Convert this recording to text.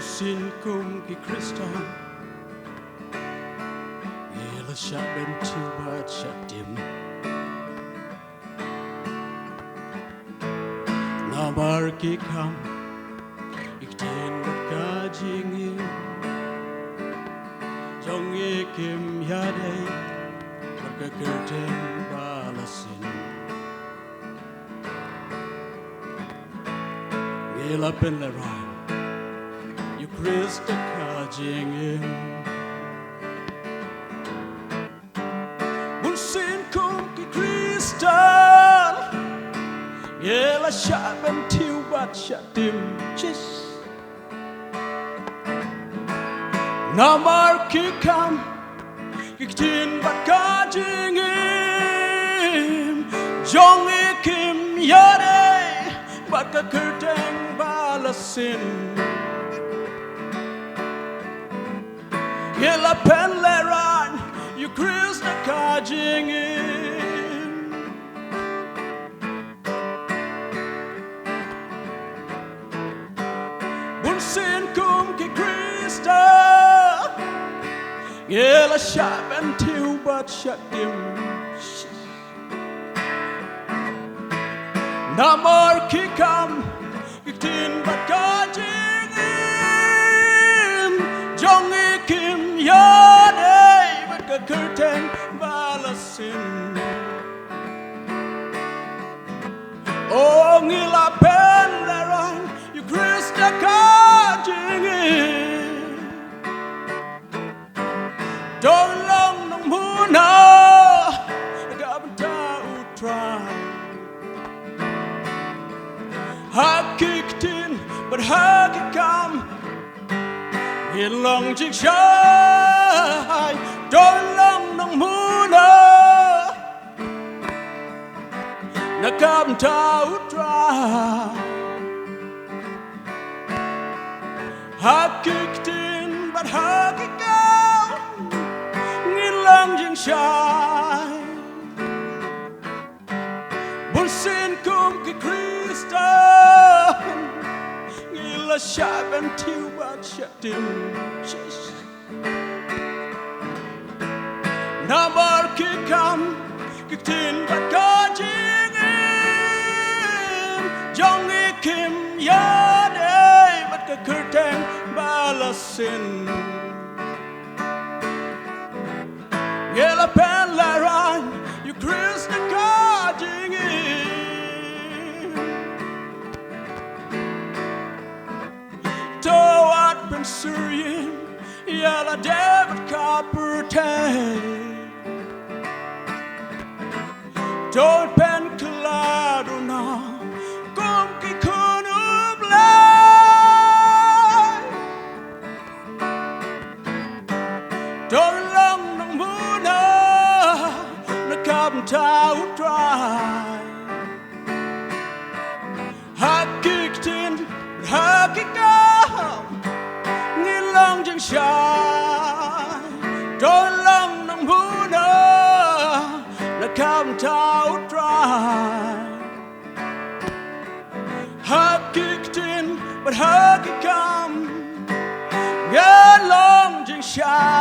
Jingim Khristan Ela Shibun Ri Bhoi Shatei Namar ki kam ikten ka jingim jong kim yadei ka kurten balasin Ela pen le rai you Christa ka jingim Jingim Khristan Ela Shibun Ri Bhoi Shatei Namar ki kam ikten ka jingim jong kim yadei ka kurten balasin Ela pen le ran you Christa ka jingim Jingim Khristan Ela Shibun Ri Bhoi Shatei Namar ki kam ikten ka jingim jong kim yadei ka kurten balasin Oh ngila pen le ran you Christa ka jingim Don't long nong muna Gabanta utrai Hakiktin but hakikam It long jing shai Don't long nong muna Gabanta utrai Hakiktin but hakikam Long jing shai Jingim Khristan Ela Shibun Ri Bhoi Shatei Namar ki kam ikten ka jingim jong kim yadei ka kurten balasin Ela pen le ran you Christa ka jingim Tawat pen suryin Ela David ka pertain Don't pen klado na Kom ki Khublei Don't long nong muna Gabanta utrai Hakiktin hakikam Ngilong jing shai Don't long nong muna Gabanta utrai Hakiktin but hakikam Ngilong jing shai